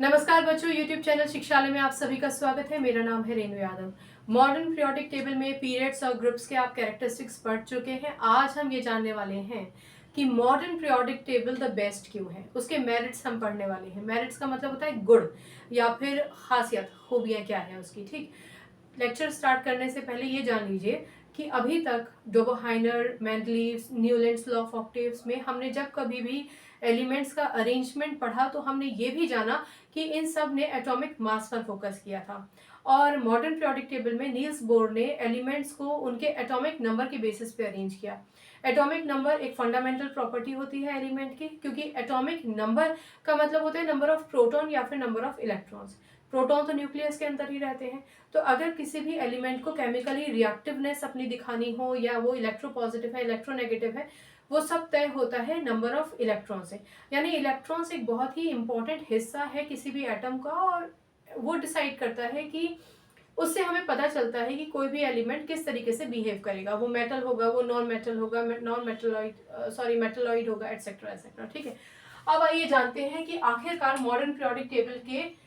नमस्कार बच्चों, YouTube channel शिक्षालय में आप सभी का स्वागत है। मेरा नाम है Renu Yadav. Modern periodic table में पीरियड्स और ग्रुप्स के आप कैरेक्टरिस्टिक्स पढ़ चुके हैं। आज हम ये जानने वाले हैं कि modern periodic table the best क्यों है। उसके मेरिट्स हम पढ़ने वाले हैं। मेरिट्स का मतलब होता है गुण या फिर खासियत, खूबियाँ क्या है उसकी। ठीक, लेक्चर स्टार्ट करने से पहले ये जान लीजिए कि अभी तक Dobereiner, Mendeleev's, Newlands law of octaves में हमने जब कभी भी एलिमेंट्स का अरेंजमेंट पढ़ा तो हमने ये भी जाना कि इन सब ने एटॉमिक मास पर फोकस किया था। और मॉडर्न पीरियोडिक टेबल में नील्स बोर ने एलिमेंट्स को उनके एटॉमिक नंबर के बेसिस पे अरेंज किया। एटॉमिक नंबर एक फंडामेंटल प्रॉपर्टी होती है एलिमेंट की, क्योंकि एटॉमिक नंबर का मतलब होता है नंबर ऑफ प्रोटॉन या फिर नंबर ऑफ इलेक्ट्रॉन्स। प्रोटॉन तो न्यूक्लियस के अंदर ही रहते हैं। तो अगर किसी भी एलिमेंट को केमिकली रिएक्टिवनेस अपनी दिखानी हो या वो इलेक्ट्रोपॉजिटिव है, इलेक्ट्रोनेगेटिव है, वो सब तय होता है नंबर ऑफ इलेक्ट्रॉन से। यानी इलेक्ट्रॉन्स एक बहुत ही इंपॉर्टेंट हिस्सा है किसी भी एटम का, और वो डिसाइड करता है कि उससे हमें पता चलता है कि कोई भी एलिमेंट किस तरीके से बिहेव करेगा। वो मेटल होगा, वो नॉन मेटल होगा, नॉन मेटलॉइड मेटलॉइड होगा, एटसेट्रा एटसेट्रा। ठीक है, अब आइए जानते हैं कि आखिरकार मॉडर्न पीरियोडिक टेबल के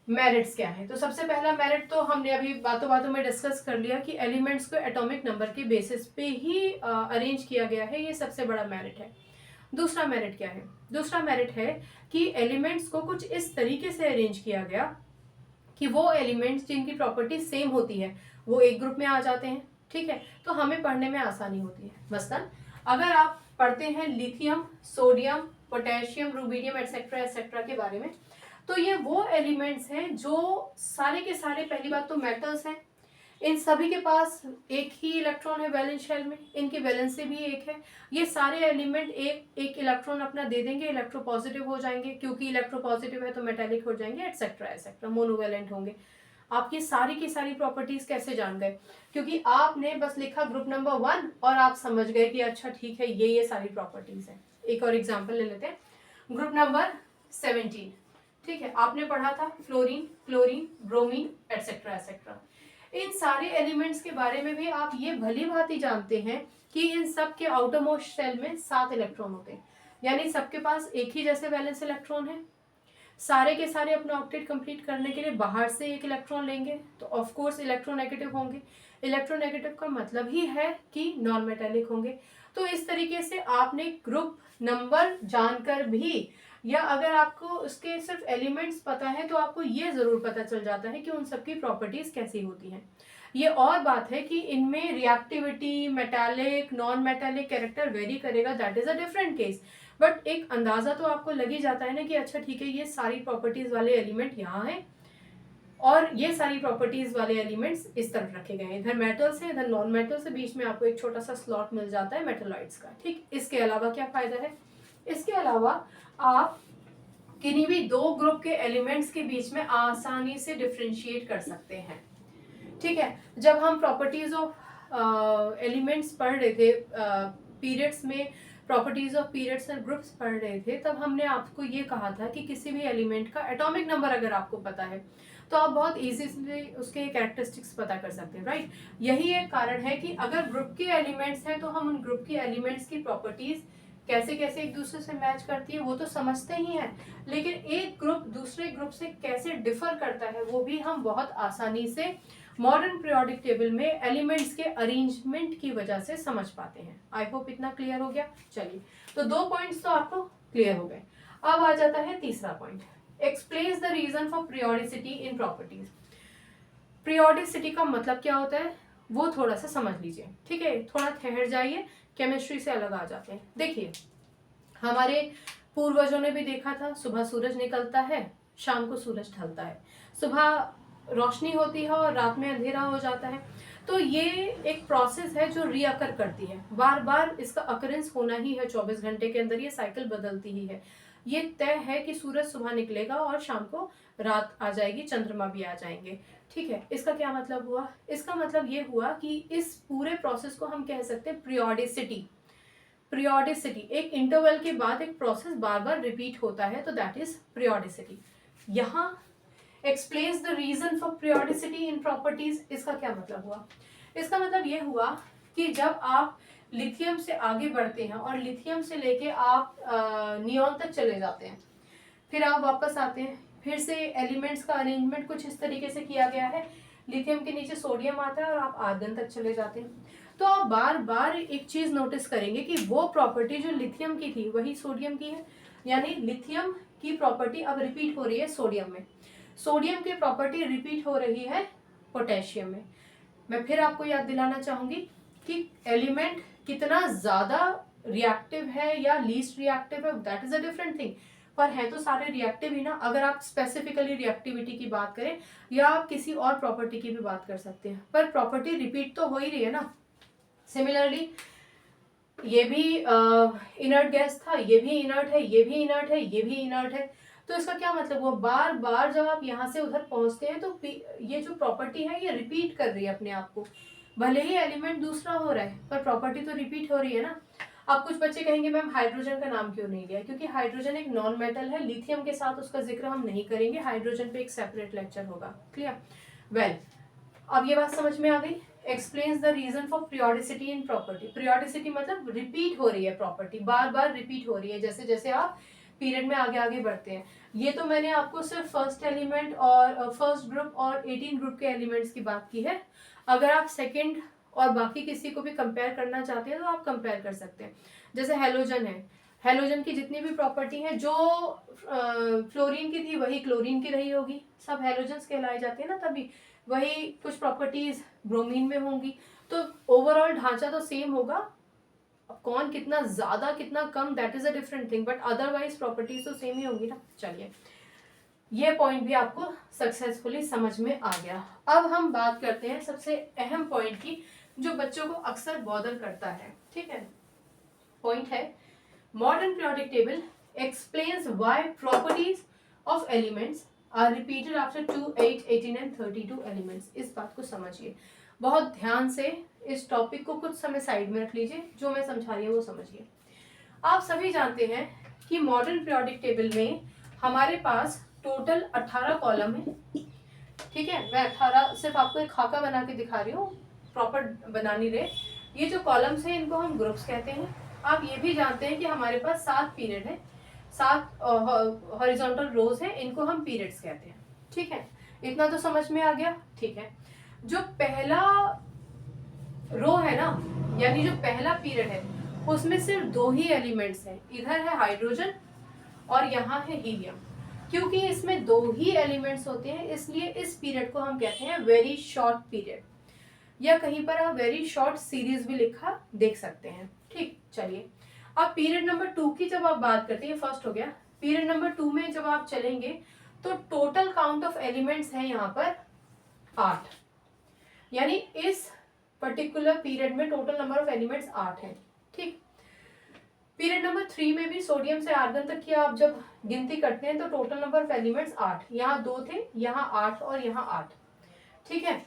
मेरिट्स क्या है। तो सबसे पहला मेरिट तो हमने अभी बातों बातों में डिस्कस कर लिया कि एलिमेंट्स को एटॉमिक नंबर के बेसिस पे ही अरेंज किया गया है। ये सबसे बड़ा मेरिट है। दूसरा मेरिट क्या है? दूसरा मेरिट है कि एलिमेंट्स को कुछ इस तरीके से अरेंज किया गया कि वो एलिमेंट्स जिनकी प्रॉपर्टी सेम होती है वो एक ग्रुप में आ जाते हैं। ठीक है, तो हमें पढ़ने में आसानी होती है। मसलन अगर आप पढ़ते हैं lithium, sodium, potassium, rubidium etcetera etcetera के बारे में, तो ये वो एलिमेंट्स हैं जो सारे के सारे, पहली बात तो मेटल्स हैं। इन सभी के पास एक ही इलेक्ट्रॉन है वैलेंस शेल में, इनकी वैलेंसी भी एक है। ये सारे एलिमेंट एक एक इलेक्ट्रॉन अपना दे देंगे, इलेक्ट्रोपॉजिटिव हो जाएंगे, क्योंकि इलेक्ट्रोपॉजिटिव है तो मेटालिक हो जाएंगे, एटसेट्रा एटसेट्रा, मोनोवैलेंट होंगे। आप ये सारी की सारी प्रॉपर्टीज कैसे जान गए? क्योंकि आपने बस लिखा ग्रुप नंबर 1 और आप समझ गए कि अच्छा ठीक है, ये सारी प्रॉपर्टीज है। एक और एग्जाम्पल ले लेते हैं, ग्रुप नंबर 17। ठीक है, आपने पढ़ा था fluorine, chlorine, bromine, etcetera etcetera. इन सारे एलिमेंट्स के बारे में भी आप ये भली भांति जानते हैं कि इन सब के आउटर मोस्ट शेल में 7 इलेक्ट्रॉन होते हैं। यानी सबके पास एक ही जैसे वैलेंस इलेक्ट्रॉन है। सारे के सारे अपना ऑक्टेट कंप्लीट करने के लिए बाहर से एक इलेक्ट्रॉन लेंगे तो ऑफ कोर्स इलेक्ट्रोनेगेटिव होंगे। इलेक्ट्रोनेगेटिव का मतलब ही है कि नॉन मेटालिक होंगे। तो इस तरीके से आपने ग्रुप नंबर जानकर भी, या अगर आपको उसके सिर्फ एलिमेंट्स पता है तो आपको ये जरूर पता चल जाता है कि उन सबकी प्रॉपर्टीज कैसी होती हैं। ये और बात है कि इनमें reactivity, metallic, non metallic character vary करेगा, that is a different case. But एक अंदाजा तो आपको लग ही जाता है ना कि अच्छा ठीक है, ये सारी प्रॉपर्टीज वाले एलिमेंट यहाँ हैं और ये सारी प्रॉपर्टीज वाले एलिमेंट्स इस तरफ रखे गए हैं। इधर मेटल्स है, इधर नॉन मेटल्स है, बीच में आपको एक छोटा सा स्लॉट मिल जाता है मेटलॉइड्स का। ठीक, इसके अलावा क्या फायदा है? इसके अलावा आप किन्हीं भी दो ग्रुप के एलिमेंट्स के बीच में आसानी से डिफ्रेंशिएट कर सकते हैं। ठीक है, जब हम प्रॉपर्टीज ऑफ एलिमेंट्स पढ़ रहे थे पीरियड्स में, प्रॉपर्टीज ऑफ पीरियड्स और ग्रुप्स पढ़ रहे थे, तब हमने आपको ये कहा था कि किसी भी एलिमेंट का एटॉमिक नंबर अगर आपको पता है तो आप बहुत इजीली उसके कैरेक्टरिस्टिक्स पता कर सकते हैं, राइट। यही एक कारण है कि अगर ग्रुप के एलिमेंट्स हैं तो हम उन ग्रुप के एलिमेंट्स की प्रॉपर्टीज कैसे कैसे एक दूसरे से मैच करती है वो तो समझते ही हैं, लेकिन एक ग्रुप दूसरे ग्रुप से कैसे डिफर करता है वो भी हम बहुत आसानी से मॉडर्न पीरियोडिक टेबल में एलिमेंट्स के अरेंजमेंट की वजह से समझ पाते हैं। आई होप इतना क्लियर हो गया। चलिए, तो 2 पॉइंट्स तो आपको क्लियर हो गए। अब आ जाता है तीसरा point, explains the reason for periodicity in properties. Periodicity का मतलब क्या होता है वो थोड़ा सा समझ लीजिए। ठीक है, थोड़ा ठहर जाइए, केमिस्ट्री से अलग आ जाते हैं। देखिए, हमारे पूर्वजों ने भी देखा था, सुबह सूरज निकलता है, शाम को सूरज ढलता है, सुबह रोशनी होती है और रात में अंधेरा हो जाता है। तो ये एक प्रोसेस है जो रीअकर करती है, बार बार इसका अकरेंस होना ही है। 24 घंटे के अंदर ये साइकिल बदलती ही है। ये तय है कि सूरज सुबह निकलेगा और शाम को रात आ जाएगी, चंद्रमा भी आ जाएंगे। ठीक है, इसका क्या मतलब हुआ? इसका मतलब ये हुआ कि इस पूरे प्रोसेस को हम कह सकते हैं पीरियोडिसिटी। पीरियोडिसिटी, एक इंटरवल के बाद एक प्रोसेस बार बार रिपीट होता है, तो दैट इज पीरियोडिसिटी। यहाँ explains the reason for periodicity in properties, इसका क्या मतलब हुआ? इसका मतलब ये हुआ कि जब आप लिथियम से आगे बढ़ते हैं और लिथियम से लेके आप नियॉन तक चले जाते हैं, फिर आप वापस आते हैं, फिर से एलिमेंट्स का अरेंजमेंट कुछ इस तरीके से किया गया है, लिथियम के नीचे सोडियम आता है और आप आर्गन तक चले जाते हैं। तो आप बार बार एक चीज नोटिस करेंगे कि वो प्रॉपर्टी जो लिथियम की थी वही सोडियम की है, यानी लिथियम की प्रॉपर्टी अब रिपीट हो रही है सोडियम में, सोडियम की प्रॉपर्टी रिपीट हो रही है पोटेशियम में। मैं फिर आपको याद दिलाना चाहूंगी कि एलिमेंट कितना ज्यादा रिएक्टिव है या लीस्ट रिएक्टिव है, that is a different thing, पर है तो सारे रिएक्टिव ही ना। अगर आप स्पेसिफिकली रिएक्टिविटी की बात करें या आप किसी और प्रॉपर्टी की भी बात कर सकते हैं, पर प्रॉपर्टी रिपीट तो हो ही रही है ना। सिमिलरली ये भी इनर्ट गैस था, ये भी इनर्ट है, ये भी इनर्ट है, ये भी इनर्ट है। तो इसका क्या मतलब हुआ, बार बार जब आप यहाँ से उधर पहुंचते हैं तो ये जो प्रॉपर्टी है ये रिपीट कर रही है अपने आप को, भले ही एलिमेंट दूसरा हो रहा है पर प्रॉपर्टी तो रिपीट हो रही है ना। अब कुछ बच्चे कहेंगे मैम हाइड्रोजन का नाम क्यों नहीं लिया, क्योंकि हाइड्रोजन एक नॉन मेटल है, लिथियम के साथ उसका जिक्र हम नहीं करेंगे, हाइड्रोजन पे एक सेपरेट लेक्चर होगा। क्लियर? वेल, अब ये बात समझ में आ गई। Explains the reason for periodicity in property. Periodicity मतलब रिपीट हो रही है प्रॉपर्टी, बार बार रिपीट हो रही है जैसे जैसे आप पीरियड में आगे आगे बढ़ते हैं। ये तो मैंने आपको सिर्फ फर्स्ट एलिमेंट और फर्स्ट ग्रुप और 18 ग्रुप के एलिमेंट्स की बात की है। अगर आप सेकेंड और बाकी किसी को भी कंपेयर करना चाहते हैं तो आप कंपेयर कर सकते हैं। जैसे हेलोजन है, हेलोजन की जितनी भी प्रॉपर्टी है जो फ्लोरीन की थी वही क्लोरीन की रही होगी, सब हेलोजन्स कहलाए जाते हैं ना, तभी वही कुछ प्रॉपर्टीज ब्रोमीन में होंगी। तो ओवरऑल ढांचा तो सेम होगा, अब कौन कितना ज्यादा कितना कम that is a different thing, but otherwise properties तो सेम ही होंगी ना। चलिए, ये पॉइंट भी आपको सक्सेसफुली समझ में आ गया। अब हम बात करते हैं सबसे अहम पॉइंट की जो बच्चों को अक्सर बॉदर करता है। ठीक है, पॉइंट है modern periodic table explains why properties of elements are repeated after 2, 8, 18 and 32 elements. इस बात को समझिए बहुत ध्यान से, इस टॉपिक को कुछ समय साइड में रख लीजिए, जो मैं समझा रही हूँ वो समझिए। आप सभी जानते हैं कि मॉडर्न पीरियोडिक टेबल में हमारे पास टोटल 18 कॉलम है। ठीक है, मैं 18 सिर्फ आपको एक खाका बना के दिखा रही हूँ, प्रॉपर बना नहीं रहे। ये जो कॉलम्स हैं इनको हम ग्रुप्स कहते हैं। आप ये भी जानते हैं कि हमारे पास 7 पीरियड है, 7 हॉरिजॉन्टल रोज हैं, इनको हम पीरियड्स कहते हैं। ठीक है, इतना तो समझ में आ गया। ठीक है, जो पहला रो है ना, यानी जो पहला पीरियड है उसमें सिर्फ 2 ही एलिमेंट्स हैं, इधर है हाइड्रोजन और यहाँ है हीलियम। क्योंकि इसमें 2 ही एलिमेंट्स होते हैं इसलिए इस पीरियड को हम कहते हैं वेरी शॉर्ट पीरियड, या कहीं पर आप वेरी शॉर्ट सीरीज भी लिखा देख सकते हैं। ठीक, चलिए अब पीरियड नंबर 2 की जब आप बात करते हैं, फर्स्ट हो गया। पीरियड नंबर 2 में जब आप चलेंगे तो टोटल काउंट ऑफ एलिमेंट्स है यहाँ पर 8, यानी इस पर्टिकुलर पीरियड में टोटल नंबर ऑफ एलिमेंट्स 8 है। ठीक, पीरियड नंबर 3 में भी सोडियम से आर्गन तक की आप जब गिनती करते हैं तो टोटल नंबर ऑफ एलिमेंट्स 8, यहाँ 2 थे, यहाँ 8 और यहाँ 8। ठीक है,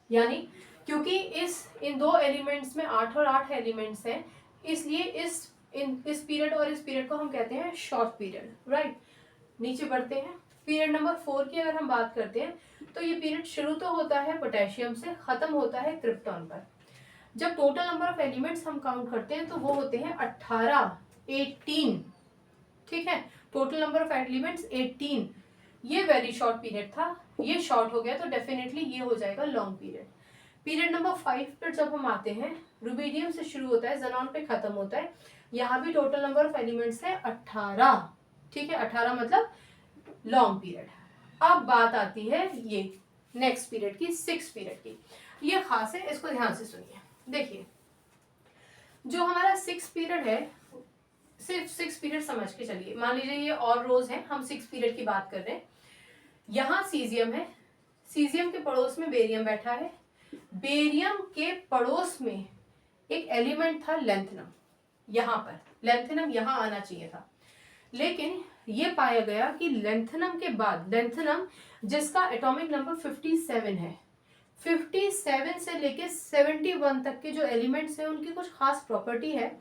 यानी क्योंकि इन 2 एलिमेंट्स में 8 और 8 एलिमेंट्स हैं, इसलिए इस पीरियड और इस पीरियड को हम कहते हैं शॉर्ट पीरियड। राइट, नीचे बढ़ते हैं। पीरियड नंबर 4 की अगर हम बात करते हैं तो ये पीरियड शुरू तो होता है पोटेशियम से, खत्म होता है क्रिप्टॉन पर। जब टोटल नंबर ऑफ एलिमेंट्स हम काउंट करते हैं तो वो होते हैं 18, 18। ठीक है, टोटल नंबर ऑफ एलिमेंट्स 18। ये वेरी शॉर्ट पीरियड था, ये शॉर्ट हो गया तो डेफिनेटली ये हो जाएगा लॉन्ग पीरियड। पीरियड नंबर 5 पर जब हम आते हैं, रुबिडियम से शुरू होता है, ज़ेनॉन पे खत्म होता है, यहाँ भी टोटल नंबर ऑफ एलिमेंट्स है 18। ठीक है, 18 मतलब लॉन्ग पीरियड। अब बात आती है ये नेक्स्ट पीरियड की, 6 पीरियड की। ये खास है, इसको ध्यान से सुनिए। देखिए, जो हमारा 6 पीरियड है, सिर्फ 6 पीरियड समझ के चलिए, मान लीजिए ये और रोज है, हम 6 पीरियड की बात कर रहे हैं। यहाँ सीजियम है, सीजियम के पड़ोस में बेरियम बैठा है, बेरियम के पड़ोस में एक एलिमेंट था लेंथनम, यहाँ पर लेंथनम यहाँ आना चाहिए था, लेकिन ये पाया गया कि लेंथनम के बाद, लेंथनम जिसका एटॉमिक नंबर 57 है, 57 से लेके 71 तक के जो एलिमेंट्स हैं उनकी कुछ खास प्रॉपर्टी है,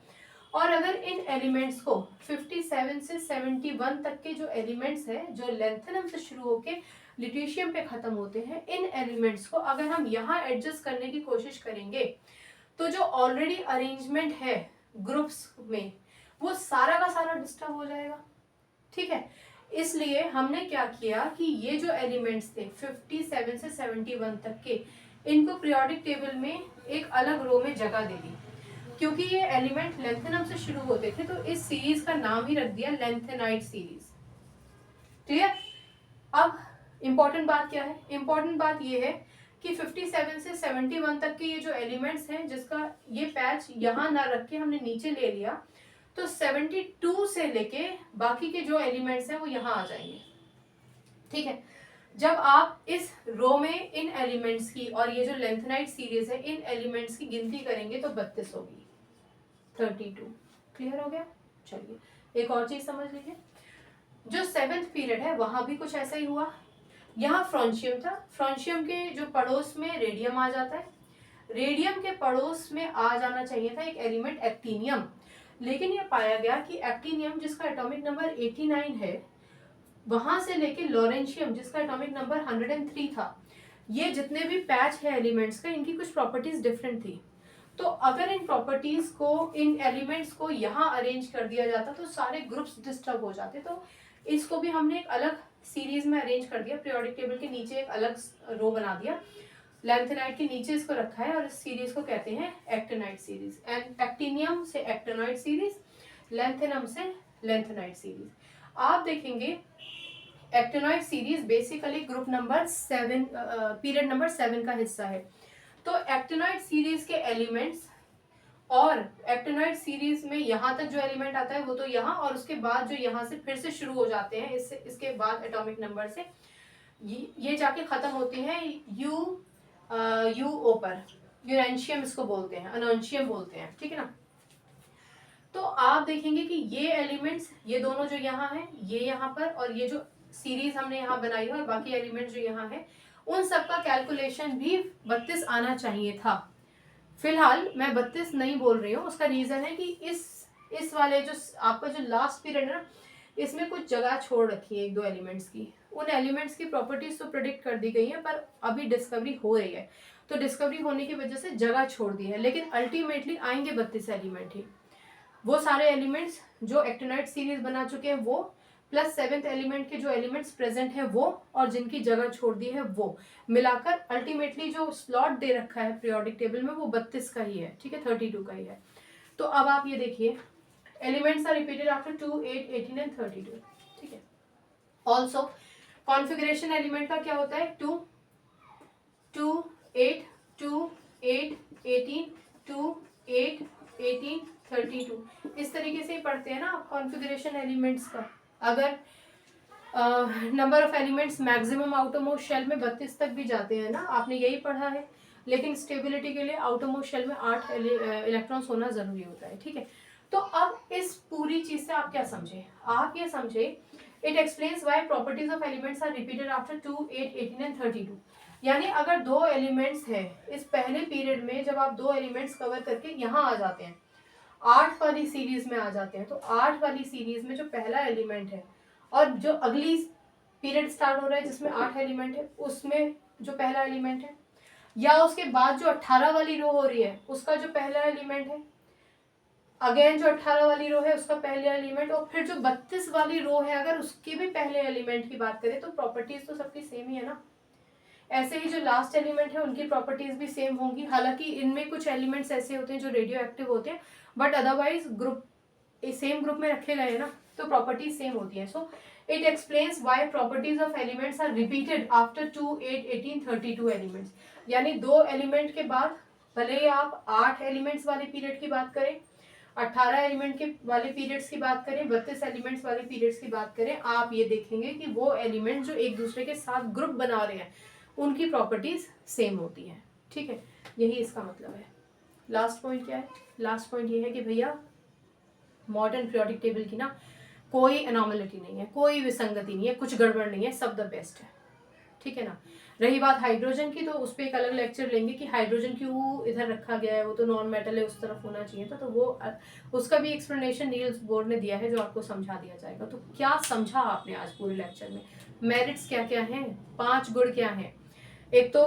और अगर इन एलिमेंट्स को 57 से 71 तक के जो एलिमेंट्स हैं जो लेंथनम से शुरू होके लिट्यूशियम पे खत्म होते हैं, इन एलिमेंट्स को अगर हम यहाँ एडजस्ट करने की कोशिश करेंगे तो जो ऑलरेडी अरेंजमेंट है ग्रुप्स में वो सारा का सारा डिस्टर्ब हो जाएगा। ठीक है, इसलिए हमने क्या किया कि ये जो एलिमेंट्स थे 57 से 71 तक के, इनको पीरियोडिक टेबल में एक अलग रो में जगह दे दी। क्योंकि ये एलिमेंट लेंथेनम से शुरू होते थे तो इस सीरीज का नाम ही रख दिया लेंथेनाइट सीरीज। क्लियर? अब इंपॉर्टेंट बात क्या है? इंपॉर्टेंट बात ये है कि 57 से 71 तक के ये जो एलिमेंट्स हैं, जिसका ये पैच यहाँ ना रख के हमने नीचे ले लिया, तो 72 से लेके बाकी के जो एलिमेंट्स हैं वो यहाँ आ जाएंगे। ठीक है, जब आप इस रो में इन एलिमेंट्स की और ये जो लेंथेनाइट सीरीज है इन एलिमेंट्स की गिनती करेंगे तो 32 होगी, 32। क्लियर हो गया? चलिए एक और चीज समझ लीजिए, जो 7th पीरियड है वहां भी कुछ ऐसा ही हुआ। यहाँ फ्रॉन्शियम था, फ्रॉन्शियम के जो पड़ोस में रेडियम आ जाता है, रेडियम के पड़ोस में आ जाना चाहिए था एक एलिमेंट एक्टिनियम, लेकिन ये पाया गया कि एक्टिनियम जिसका एटॉमिक नंबर 89 है, वहां से लेके लॉरेंशियम जिसका एटॉमिक नंबर 103 था, ये जितने भी पैच है एलिमेंट्स का, इनकी कुछ प्रॉपर्टीज डिफरेंट थी। तो अगर इन प्रॉपर्टीज को, इन एलिमेंट्स को यहाँ अरेंज कर दिया जाता तो सारे ग्रुप्स डिस्टर्ब हो जाते। तो इसको भी हमने एक अलग सीरीज में अरेंज कर दिया, पीरियोडिक टेबल के नीचे एक अलग रो बना दिया, लेंथेनाइट के नीचे इसको रखा है और इस सीरीज को कहते हैं एक्टिनाइट सीरीज। एंड एक्टिनियम से एक्टिनाइट सीरीज, लेंथेनम से लेंथेनाइट सीरीज। आप देखेंगे actinide series basically group number 7, period number 7 का हिस्सा है। तो एक्टिनाइट सीरीज के एलिमेंट्स और एक्टिनाइट सीरीज में यहाँ तक जो एलिमेंट आता है वो तो यहाँ, और उसके बाद जो यहाँ से फिर से शुरू हो जाते हैं इसके बाद एटॉमिक नंबर से, ये जाके खत्म होती हैं UO पर, यूरेंशियम इसको बोलते हैं, अनोंशियम बोलते हैं। ठीक है ना? तो आप देखेंगे कि ये एलिमेंट्स, ये दोनों जो यहाँ है, ये यहाँ पर, और ये जो सीरीज हमने यहाँ बनाई है और बाकी एलिमेंट्स जो यहाँ है, उन सबका कैलकुलेशन भी 32 आना चाहिए था। फिलहाल मैं 32 नहीं बोल रही हूँ, उसका रीजन है कि इस वाले जो आपका जो लास्ट पीरियड है ना, इसमें कुछ जगह छोड़ रखी है एक दो एलिमेंट्स की। उन एलिमेंट्स की प्रॉपर्टीज तो प्रेडिक्ट कर दी गई है, पर अभी डिस्कवरी हो रही है, तो डिस्कवरी होने की वजह से जगह छोड़ दी है, लेकिन अल्टीमेटली आएंगे 32 एलिमेंट ही। वो सारे एलिमेंट्स जो एक्टिनाइट सीरीज बना चुके हैं वो, प्लस 7th एलिमेंट के जो एलिमेंट्स प्रेजेंट है वो, और जिनकी जगह छोड़ दी है वो, मिलाकर अल्टीमेटली जो स्लॉट दे रखा है पीरियोडिक टेबल में वो 32 का ही है। ठीक है, 32 का ही है। तो अब आप ये देखिए, elements are repeated after 2, 8, 18 and 32। ठीक है। ऑल्सो कॉन्फ़िगरेशन एलिमेंट का क्या होता है? 2, 2, 8, 2, 8, 18, 2, 8, 18, 32। इस तरीके से ही पढ़ते हैं ना आप कॉन्फ़िगरेशन एलिमेंट्स का। अगर number of elements maximum outermost shell में 32 तक भी जाते हैं ना, आपने यही पढ़ा है, लेकिन स्टेबिलिटी के लिए आउटरमोस्ट शेल में 8 इलेक्ट्रॉन्स होना जरूरी होता है। ठीक है, तो अब इस पूरी चीज से आप क्या समझे? आप ये समझे, it explains why properties of elements are repeated after 2, 8, 18 and 32। यानी अगर दो एलिमेंट्स है इस पहले पीरियड में, जब आप दो एलिमेंट्स कवर करके यहाँ आ जाते हैं, 8 वाली सीरीज में आ जाते हैं, तो 8 वाली सीरीज में जो पहला एलिमेंट है और जो अगली पीरियड स्टार्ट हो रहा है जिसमें 8 एलिमेंट है, उसमें जो पहला एलिमेंट है, या उसके बाद जो 18 वाली रो हो रही है उसका जो पहला एलिमेंट है, अगेन जो 18 वाली रो है उसका पहला एलिमेंट, और फिर जो 32 वाली रो है अगर उसके भी पहले एलिमेंट की बात करें तो प्रॉपर्टीज तो सबकी सेम ही है ना। ऐसे ही जो लास्ट एलिमेंट है उनकी प्रॉपर्टीज भी सेम होंगी, हालांकि इनमें कुछ एलिमेंट्स ऐसे होते हैं जो रेडियो एक्टिव होते हैं, but otherwise group same group में रखे गए ना, तो प्रॉपर्टीज सेम होती है। So it explains why properties of elements are repeated after 2, 8, 18, 32 elements. यानी दो एलिमेंट के बाद भले ही आप 8 एलिमेंट्स वाले पीरियड की बात करें, 18 एलिमेंट के वाले पीरियड्स की बात करें, 32 एलिमेंट्स वाले पीरियड्स की बात करें, आप ये देखेंगे कि वो एलिमेंट जो एक दूसरे के साथ ग्रुप बना रहे हैं उनकी प्रॉपर्टीज सेम होती हैं। ठीक है, यही इसका मतलब है। लास्ट पॉइंट क्या है? लास्ट पॉइंट ये है कि भैया मॉडर्न पीरियोडिक टेबल की ना कोई एनॉमलिटी नहीं है, कोई विसंगति नहीं है, कुछ गड़बड़ नहीं है, सब द बेस्ट है। ठीक है ना? रही बात हाइड्रोजन की, तो उस पर एक अलग लेक्चर लेंगे कि हाइड्रोजन क्यों इधर रखा गया है, वो तो नॉन मेटल है, उस तरफ होना चाहिए था, तो वो उसका भी एक्सप्लेनेशन नील्स बोर ने दिया है जो आपको समझा दिया जाएगा। तो क्या समझा आपने आज पूरे लेक्चर में? मेरिट्स क्या क्या हैं, 5 गुण क्या हैं? एक तो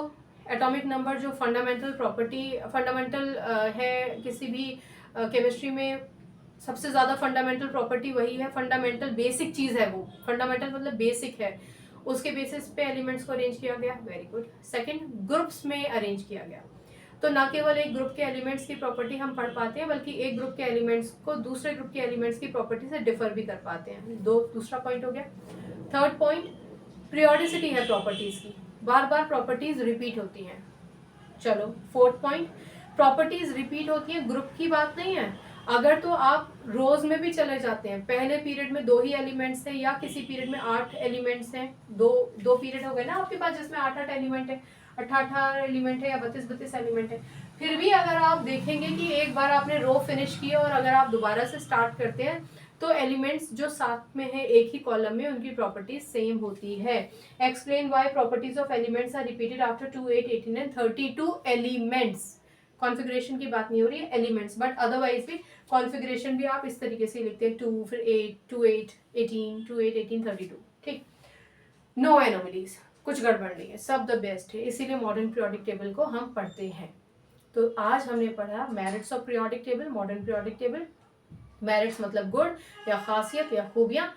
एटॉमिक नंबर जो फंडामेंटल प्रॉपर्टी, फंडामेंटल है किसी भी केमिस्ट्री में सबसे ज़्यादा फंडामेंटल प्रॉपर्टी वही है, फंडामेंटल बेसिक चीज़ है वो, फंडामेंटल मतलब बेसिक है, उसके बेसिस पे एलिमेंट्स को अरेंज किया गया। Very good. सेकंड, ग्रुप्स में अरेंज किया गया। तो ना केवल एक ग्रुप के एलिमेंट्स की प्रॉपर्टी हम पढ़ पाते हैं, बल्कि एक ग्रुप के एलिमेंट्स को दूसरे ग्रुप के एलिमेंट्स की प्रॉपर्टी से डिफर भी कर पाते हैं। दूसरा पॉइंट हो गया। थर्ड पॉइंट, पीरियोडिसिटी है प्रॉपर्टीज की, बार बार प्रॉपर्टीज रिपीट होती हैं। चलो फोर्थ पॉइंट, प्रॉपर्टीज रिपीट होती हैं, ग्रुप की बात नहीं है। अगर तो आप रोज में भी चले जाते हैं, पहले पीरियड में 2 ही एलिमेंट्स हैं या किसी पीरियड में 8 एलिमेंट्स हैं, दो पीरियड हो गए ना आपके पास जिसमें 8 एलिमेंट है, 18 एलिमेंट है या 32 एलिमेंट है, फिर भी अगर आप देखेंगे कि एक बार आपने रो फिनिश की और अगर आप दोबारा से स्टार्ट करते हैं तो एलिमेंट्स जो साथ में है एक ही कॉलम में, उनकी प्रॉपर्टीज सेम होती है। Explain why properties of elements are repeated after 2, 8, 18 and 32 elements. Configuration की बात नहीं हो रही है, एलिमेंट्स, बट अदरवाइज भी कॉन्फ़िगरेशन भी आप इस तरीके से लिखते हैं, 2 फिर 8, 2 8 18, 2 8 18 32। ठीक, नो एनोमलीज, कुछ गड़बड़ नहीं है, सब द बेस्ट है, इसीलिए मॉडर्न पीरियोडिक टेबल को हम पढ़ते हैं। तो आज हमने पढ़ा merits of periodic table, modern periodic table. Merits मतलब गुण या खासियत या खूबियां।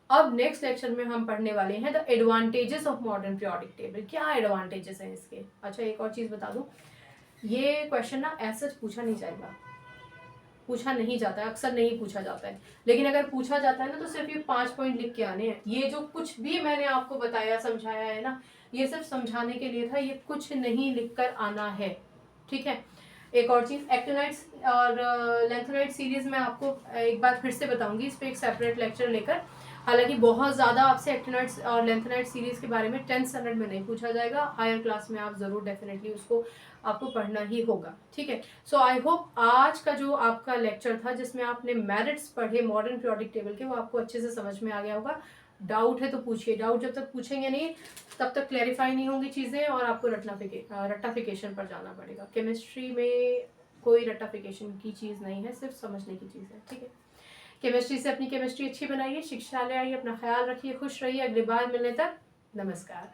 अब नेक्स्ट लेक्चर में हम पढ़ने वाले हैं the advantages of modern periodic table. क्या एडवांटेजेस हैं इसके। अच्छा, एक और चीज बता दूं, ये क्वेश्चन ना ऐसा पूछा नहीं जाएगा, पूछा नहीं जाता है, अक्सर नहीं पूछा जाता है, लेकिन अगर पूछा जाता है ना तो सिर्फ ये 5 पॉइंट लिख के आने हैं। ये जो कुछ भी मैंने आपको बताया समझाया है ना, ये सिर्फ समझाने के लिए था, ये कुछ नहीं लिख कर आना है। ठीक है। एक और चीज़, एक्टिनाइट्स और लेंथेनाइट सीरीज में आपको एक बार फिर से बताऊंगी, इस पर एक सेपरेट लेक्चर लेकर। हालांकि बहुत ज़्यादा आपसे एक्टिनाइट्स और लेंथेनाइट सीरीज के बारे में 10th स्टैंडर्ड में नहीं पूछा जाएगा, हायर क्लास में आप ज़रूर डेफिनेटली उसको आपको पढ़ना ही होगा। ठीक है। सो आई होप आज का जो आपका लेक्चर था जिसमें आपने मेरिट्स पढ़े मॉडर्न पीरियोडिक टेबल के, वो आपको अच्छे से समझ में आ गया होगा। डाउट है तो पूछिए, डाउट जब तक पूछेंगे नहीं तब तक क्लैरिफाई नहीं होंगी चीज़ें और आपको रट्टाफिकेशन पर जाना पड़ेगा। केमिस्ट्री में कोई रट्टाफिकेशन की चीज़ नहीं है, सिर्फ समझने की चीज़ है। ठीक है। केमिस्ट्री से अपनी केमिस्ट्री अच्छी बनाइए, शिक्षालय आइए, अपना ख्याल रखिए, खुश रहिए। अगली बार मिलने तक नमस्कार।